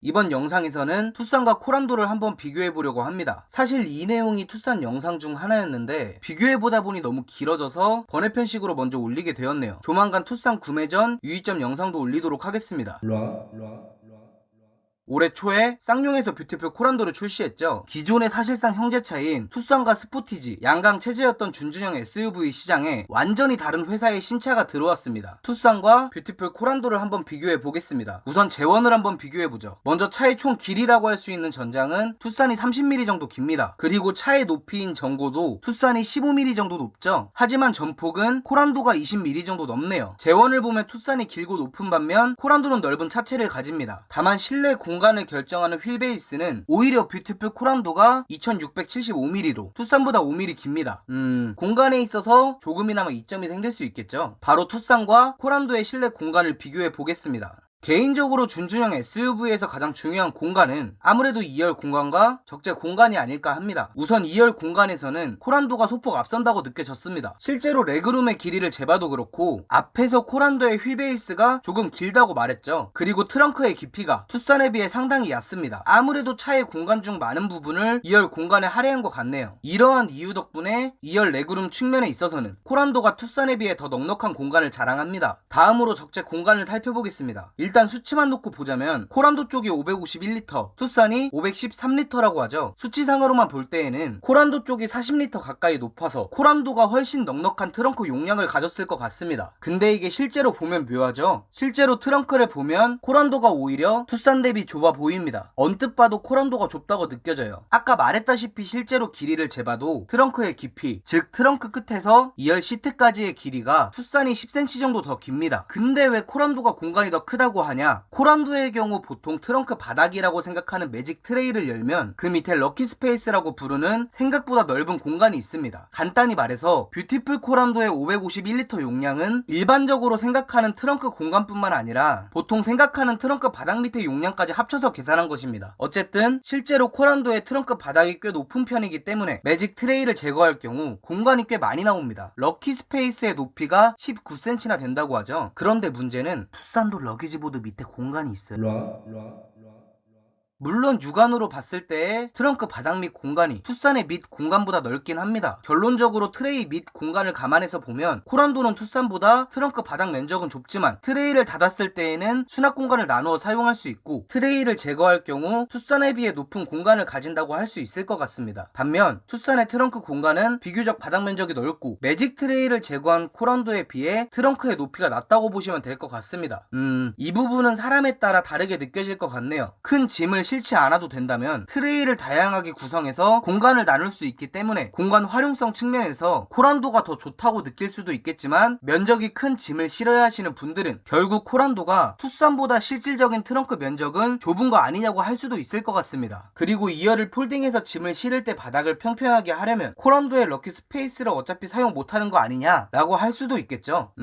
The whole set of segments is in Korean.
이번 영상에서는 투싼과 코란도를 한번 비교해보려고 합니다. 사실 이 내용이 투싼 영상 중 하나였는데 비교해보다 보니 너무 길어져서 번외편식으로 먼저 올리게 되었네요. 조만간 투싼 구매 전 유의점 영상도 올리도록 하겠습니다. 올해 초에 쌍용에서 뷰티풀 코란도를 출시했죠. 기존의 사실상 형제차인 투싼과 스포티지, 양강 체제였던 준준형 SUV 시장에 완전히 다른 회사의 신차가 들어왔습니다. 투싼과 뷰티풀 코란도를 한번 비교해 보겠습니다. 우선 재원을 한번 비교해 보죠. 먼저 차의 총 길이라고 할 수 있는 전장은 투싼이 30mm 정도 깁니다. 그리고 차의 높이인 전고도 투싼이 15mm 정도 높죠. 하지만 전폭은 코란도가 20mm 정도 넘네요. 재원을 보면 투싼이 길고 높은 반면 코란도는 넓은 차체를 가집니다. 다만 실내 공간을 결정하는 휠베이스는 오히려 뷰티풀 코란도가 2675mm로 투싼보다 5mm 깁니다. 공간에 있어서 조금이나마 이점이 생길 수 있겠죠. 바로 투싼과 코란도의 실내 공간을 비교해 보겠습니다. 개인적으로 준준형 SUV에서 가장 중요한 공간은 아무래도 2열 공간과 적재 공간이 아닐까 합니다. 우선 2열 공간에서는 코란도가 소폭 앞선다고 느껴졌습니다. 실제로 레그룸의 길이를 재봐도 그렇고 앞에서 코란도의 휠베이스가 조금 길다고 말했죠. 그리고 트렁크의 깊이가 투싼에 비해 상당히 얕습니다. 아무래도 차의 공간 중 많은 부분을 2열 공간에 할애한 것 같네요. 이러한 이유 덕분에 2열 레그룸 측면에 있어서는 코란도가 투싼에 비해 더 넉넉한 공간을 자랑합니다. 다음으로 적재 공간을 살펴보겠습니다. 일단 수치만 놓고 보자면 코란도 쪽이 551리터, 투싼이 513리터라고 하죠. 수치상으로만 볼 때에는 코란도 쪽이 40리터 가까이 높아서 코란도가 훨씬 넉넉한 트렁크 용량을 가졌을 것 같습니다. 근데 이게 실제로 보면 묘하죠. 실제로 트렁크를 보면 코란도가 오히려 투싼 대비 좁아 보입니다. 언뜻 봐도 코란도가 좁다고 느껴져요. 아까 말했다시피 실제로 길이를 재봐도 트렁크의 깊이, 즉 트렁크 끝에서 2열 시트까지의 길이가 투싼이 10cm 정도 더 깁니다. 근데 왜 코란도가 공간이 더 크다고 하냐? 코란도의 경우 보통 트렁크 바닥이라고 생각하는 매직 트레이를 열면 그 밑에 럭키 스페이스라고 부르는 생각보다 넓은 공간이 있습니다. 간단히 말해서 뷰티풀 코란도의 551리터 용량은 일반적으로 생각하는 트렁크 공간뿐만 아니라 보통 생각하는 트렁크 바닥 밑에 용량까지 합쳐서 계산한 것입니다. 어쨌든 실제로 코란도의 트렁크 바닥이 꽤 높은 편이기 때문에 매직 트레이를 제거할 경우 공간이 꽤 많이 나옵니다. 럭키 스페이스의 높이가 19cm나 된다고 하죠. 그런데 문제는 투싼도 러기지보드 밑에 공간이 있어요. 물론 육안으로 봤을 때 트렁크 바닥 및 공간이 투싼의 밑 공간보다 넓긴 합니다. 결론적으로 트레이 밑 공간을 감안해서 보면 코란도는 투싼보다 트렁크 바닥 면적은 좁지만 트레이를 닫았을 때에는 수납 공간을 나누어 사용할 수 있고 트레이를 제거할 경우 투싼에 비해 높은 공간을 가진다고 할 수 있을 것 같습니다. 반면 투싼의 트렁크 공간은 비교적 바닥 면적이 넓고 매직 트레이를 제거한 코란도에 비해 트렁크의 높이가 낮다고 보시면 될 것 같습니다. 이 부분은 사람에 따라 다르게 느껴질 것 같네요. 큰 짐을 실지 않아도 된다면 트레이를 다양하게 구성해서 공간을 나눌 수 있기 때문에 공간 활용성 측면에서 코란도가 더 좋다고 느낄 수도 있겠지만 면적이 큰 짐을 실어야 하시는 분들은 결국 코란도가 투싼보다 실질적인 트렁크 면적은 좁은 거 아니냐고 할 수도 있을 것 같습니다. 그리고 2열을 폴딩해서 짐을 실을 때 바닥을 평평하게 하려면 코란도의 럭키 스페이스를 어차피 사용 못하는 거 아니냐 라고 할 수도 있겠죠.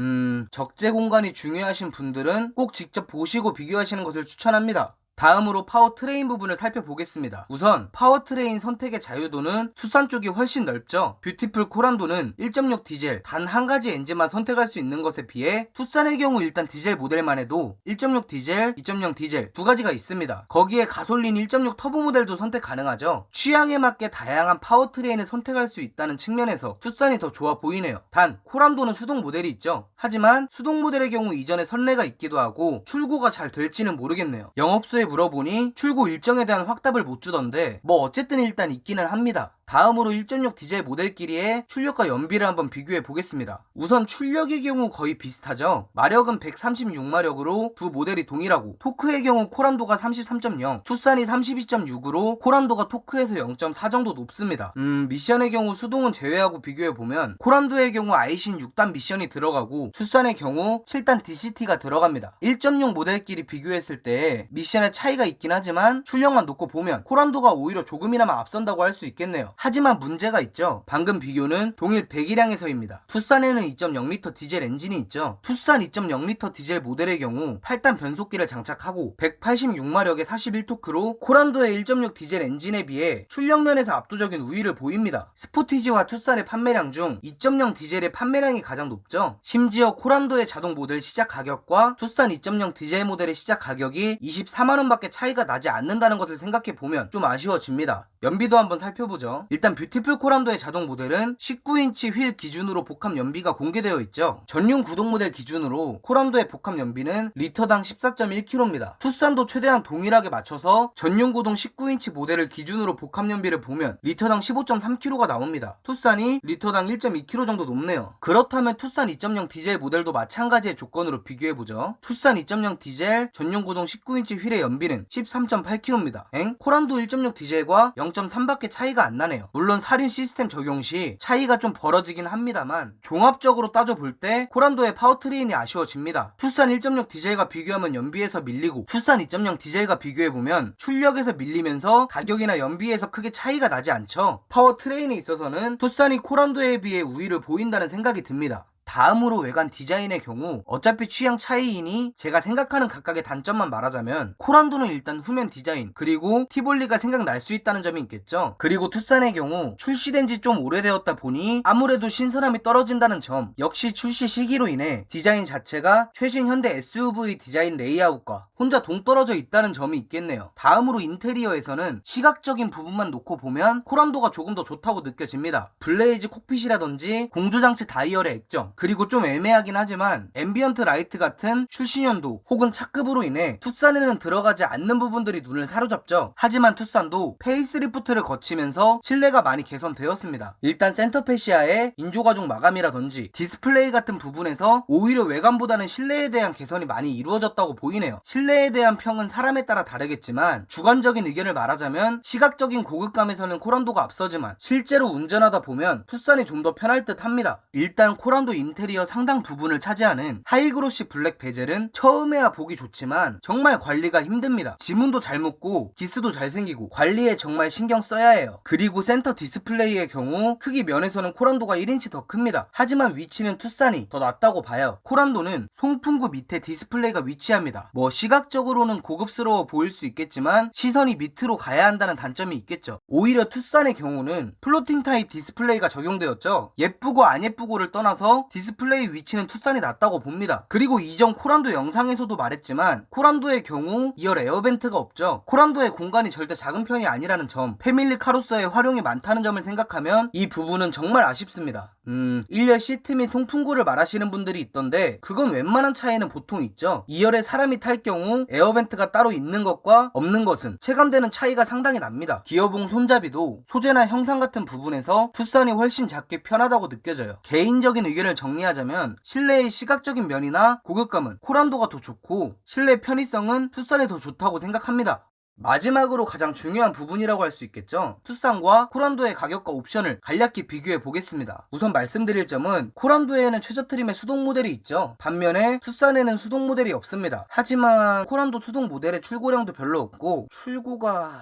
적재 공간이 중요하신 분들은 꼭 직접 보시고 비교하시는 것을 추천합니다. 다음으로 파워트레인 부분을 살펴보겠습니다. 우선 파워트레인 선택의 자유도는 투싼 쪽이 훨씬 넓죠. 뷰티풀 코란도는 1.6 디젤 단 한 가지 엔진만 선택할 수 있는 것에 비해 투싼의 경우 일단 디젤 모델만 해도 1.6 디젤, 2.0 디젤 두 가지가 있습니다. 거기에 가솔린 1.6 터보 모델도 선택 가능하죠. 취향에 맞게 다양한 파워트레인을 선택할 수 있다는 측면에서 투싼이 더 좋아 보이네요. 단 코란도는 수동 모델이 있죠. 하지만 수동 모델의 경우 이전에 선례가 있기도 하고 출고가 잘 될지는 모르겠네요. 영업소에 물어보니 출고 일정에 대한 확답을 못 주던데 뭐 어쨌든 일단 있기는 합니다. 다음으로 1.6 디젤 모델끼리의 출력과 연비를 한번 비교해 보겠습니다. 우선 출력의 경우 거의 비슷하죠. 마력은 136마력으로 두 모델이 동일하고 토크의 경우 코란도가 33.0, 투싼이 32.6으로 코란도가 토크에서 0.4 정도 높습니다. 미션의 경우 수동은 제외하고 비교해 보면 코란도의 경우 아이신 6단 미션이 들어가고 투싼의 경우 7단 DCT가 들어갑니다. 1.6 모델끼리 비교했을 때 미션의 차이가 있긴 하지만 출력만 놓고 보면 코란도가 오히려 조금이나마 앞선다고 할 수 있겠네요. 하지만 문제가 있죠. 방금 비교는 동일 배기량에서입니다. 투싼에는 2.0L 디젤 엔진이 있죠. 투싼 2.0L 디젤 모델의 경우 8단 변속기를 장착하고 186마력의 41토크로 코란도의 1.6 디젤 엔진에 비해 출력면에서 압도적인 우위를 보입니다. 스포티지와 투싼의 판매량 중 2.0 디젤의 판매량이 가장 높죠. 심지어 코란도의 자동 모델 시작 가격과 투싼 2.0 디젤 모델의 시작 가격이 24만원밖에 차이가 나지 않는다는 것을 생각해보면 좀 아쉬워집니다. 연비도 한번 살펴보죠. 일단 뷰티풀 코란도의 자동 모델은 19인치 휠 기준으로 복합 연비가 공개되어 있죠. 전용 구동 모델 기준으로 코란도의 복합 연비는 리터당 14.1km입니다. 투싼도 최대한 동일하게 맞춰서 전용 구동 19인치 모델을 기준으로 복합 연비를 보면 리터당 15.3km가 나옵니다. 투싼이 리터당 1.2km 정도 높네요. 그렇다면 투싼 2.0 디젤 모델도 마찬가지의 조건으로 비교해보죠. 투싼 2.0 디젤 전용 구동 19인치 휠의 연비는 13.8km입니다. 코란도 1.6 디젤과 0.3밖에 차이가 안 나네요. 물론 사륜 시스템 적용 시 차이가 좀 벌어지긴 합니다만 종합적으로 따져볼 때 코란도의 파워트레인이 아쉬워집니다. 투싼 1.6 디젤과 비교하면 연비에서 밀리고 투싼 2.0 디젤과 비교해보면 출력에서 밀리면서 가격이나 연비에서 크게 차이가 나지 않죠. 파워트레인에 있어서는 투싼이 코란도에 비해 우위를 보인다는 생각이 듭니다. 다음으로 외관 디자인의 경우 어차피 취향 차이이니 제가 생각하는 각각의 단점만 말하자면 코란도는 일단 후면 디자인 그리고 티볼리가 생각날 수 있다는 점이 있겠죠. 그리고 투싼의 경우 출시된 지 좀 오래되었다 보니 아무래도 신선함이 떨어진다는 점, 역시 출시 시기로 인해 디자인 자체가 최신 현대 SUV 디자인 레이아웃과 혼자 동떨어져 있다는 점이 있겠네요. 다음으로 인테리어에서는 시각적인 부분만 놓고 보면 코란도가 조금 더 좋다고 느껴집니다. 블레이즈 콕핏이라든지 공조장치 다이얼의 액정, 그리고 좀 애매하긴 하지만 앰비언트 라이트 같은 출시연도 혹은 차급으로 인해 투싼에는 들어가지 않는 부분들이 눈을 사로잡죠. 하지만 투싼도 페이스리프트를 거치면서 실내가 많이 개선되었습니다. 일단 센터 패시아의 인조가죽 마감이라든지 디스플레이 같은 부분에서 오히려 외관보다는 실내에 대한 개선이 많이 이루어졌다고 보이네요. 실내에 대한 평은 사람에 따라 다르겠지만 주관적인 의견을 말하자면 시각적인 고급감에서는 코란도가 앞서지만 실제로 운전하다 보면 투싼이 좀 더 편할 듯 합니다. 일단 코란도 인테리어 상당 부분을 차지하는 하이그로시 블랙 베젤은 처음에야 보기 좋지만 정말 관리가 힘듭니다. 지문도 잘 묻고 기스도 잘 생기고 관리에 정말 신경 써야 해요. 그리고 센터 디스플레이의 경우 크기 면에서는 코란도가 1인치 더 큽니다. 하지만 위치는 투싼이 더 낫다고 봐요. 코란도는 송풍구 밑에 디스플레이가 위치합니다. 뭐 시각적으로는 고급스러워 보일 수 있겠지만 시선이 밑으로 가야 한다는 단점이 있겠죠. 오히려 투싼의 경우는 플로팅 타입 디스플레이가 적용되었죠. 예쁘고 안 예쁘고를 떠나서 디스플레이 위치는 투싼이 낫다고 봅니다. 그리고 이전 코란도 영상에서도 말했지만 코란도의 경우 2열 에어벤트가 없죠. 코란도의 공간이 절대 작은 편이 아니라는 점, 패밀리카로서의 활용이 많다는 점을 생각하면 이 부분은 정말 아쉽습니다. 1열 시트 및 송풍구를 말하시는 분들이 있던데 그건 웬만한 차이는 보통 있죠. 2열에 사람이 탈 경우 에어벤트가 따로 있는 것과 없는 것은 체감되는 차이가 상당히 납니다. 기어봉 손잡이도 소재나 형상 같은 부분에서 투싼이 훨씬 작게 편하다고 느껴져요. 개인적인 의견을 정리하자면 실내의 시각적인 면이나 고급감은 코란도가 더 좋고 실내 편의성은 투싼이 더 좋다고 생각합니다. 마지막으로 가장 중요한 부분이라고 할 수 있겠죠. 투싼과 코란도의 가격과 옵션을 간략히 비교해 보겠습니다. 우선 말씀드릴 점은 코란도에는 최저 트림의 수동 모델이 있죠. 반면에 투싼에는 수동 모델이 없습니다. 하지만 코란도 수동 모델의 출고량도 별로 없고 출고가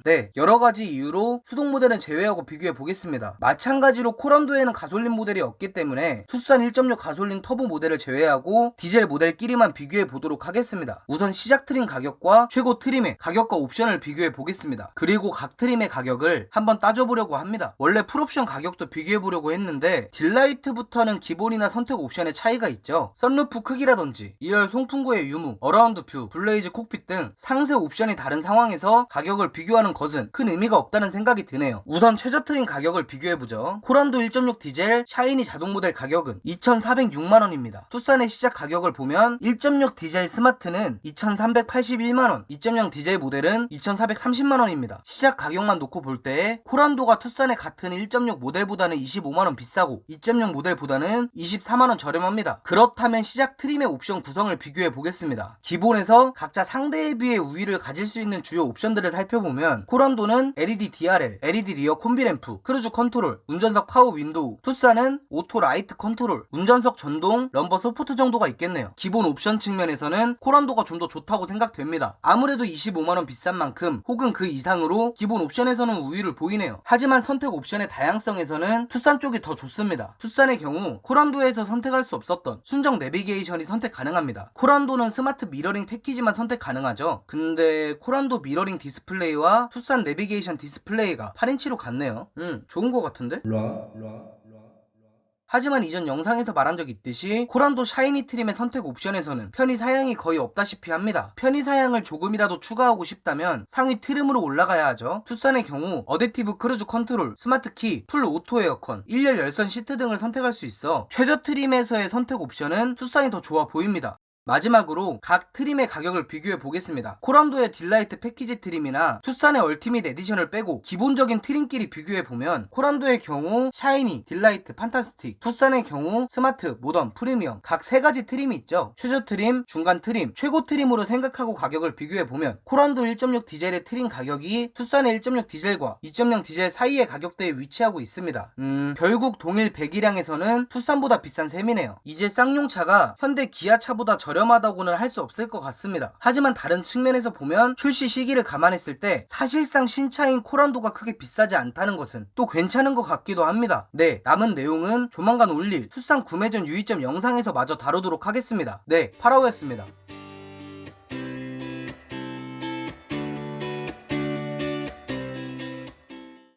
네, 여러가지 이유로 수동 모델은 제외하고 비교해 보겠습니다. 마찬가지로 코란도에는 가솔린 모델이 없기 때문에 투싼 1.6 가솔린 터보 모델을 제외하고 디젤 모델끼리만 비교해 보도록 하겠습니다. 우선 시작 트림 가격과 최고 트림의 가격과 옵션을 비교해 보겠습니다. 그리고 각 트림의 가격을 한번 따져보려고 합니다. 원래 풀옵션 가격도 비교해 보려고 했는데 딜라이트부터는 기본이나 선택 옵션의 차이가 있죠. 선루프 크기라든지 2열 송풍구의 유무, 어라운드 뷰, 블레이즈 콕핏 등 상세 옵션이 다른 상황에서 가격을 비교하는 것은 큰 의미가 없다는 생각이 드네요. 우선 최저 트림 가격을 비교해보죠. 코란도 1.6 디젤 샤이니 자동 모델 가격은 2,406만원입니다. 투싼의 시작 가격을 보면 1.6 디젤 스마트는 2,381만원, 2.0 디젤 모델은 2,430만원입니다. 시작 가격만 놓고 볼 때 코란도가 투싼의 같은 1.6 모델보다는 25만원 비싸고 2.0 모델보다는 24만원 저렴합니다. 그렇다면 시작 트림의 옵션 구성을 비교해 보겠습니다. 기본에서 각자 상대에 비해 우위를 가질 수 있는 주요 옵션들을 살펴보면 코란도는 LED DRL, LED 리어 콤비램프, 크루즈 컨트롤, 운전석 파워 윈도우, 투싼은 오토 라이트 컨트롤, 운전석 전동, 럼버 서포트 정도가 있겠네요. 기본 옵션 측면에서는 코란도가 좀 더 좋다고 생각됩니다. 아무래도 25만원 25만원 비싼 만큼 혹은 그 이상으로 기본 옵션에서는 우위를 보이네요. 하지만 선택 옵션의 다양성에서는 투싼 쪽이 더 좋습니다. 투싼의 경우 코란도에서 선택할 수 없었던 순정 내비게이션이 선택 가능합니다. 코란도는 스마트 미러링 패키지만 선택 가능하죠. 근데 코란도 미러링 디스플레이와 투싼 내비게이션 디스플레이가 8인치로 같네요. 좋은 것 같은데? 하지만 이전 영상에서 말한 적 있듯이 코란도 샤이니 트림의 선택 옵션에서는 편의 사양이 거의 없다시피 합니다. 편의 사양을 조금이라도 추가하고 싶다면 상위 트림으로 올라가야 하죠. 투싼의 경우 어댑티브 크루즈 컨트롤, 스마트 키, 풀 오토 에어컨, 1열 열선 시트 등을 선택할 수 있어 최저 트림에서의 선택 옵션은 투싼이 더 좋아 보입니다. 마지막으로 각 트림의 가격을 비교해 보겠습니다. 코란도의 딜라이트 패키지 트림이나 투싼의 얼티밋 에디션을 빼고 기본적인 트림끼리 비교해 보면 코란도의 경우 샤이니, 딜라이트, 판타스틱, 투싼의 경우 스마트, 모던, 프리미엄 각 3가지 트림이 있죠. 최저 트림, 중간 트림, 최고 트림으로 생각하고 가격을 비교해 보면 코란도 1.6 디젤의 트림 가격이 투싼의 1.6 디젤과 2.0 디젤 사이의 가격대에 위치하고 있습니다. 결국 동일 배기량에서는 투싼보다 비싼 셈이네요. 이제 쌍용차가 현대 기아차보다 저렴하다고는 할 수 없을 것 같습니다. 하지만 다른 측면에서 보면 출시 시기를 감안했을 때 사실상 신차인 코란도가 크게 비싸지 않다는 것은 또 괜찮은 것 같기도 합니다. 네, 남은 내용은 조만간 올릴 투싼 구매 전 유의점 영상에서 마저 다루도록 하겠습니다. 네, 파라오였습니다.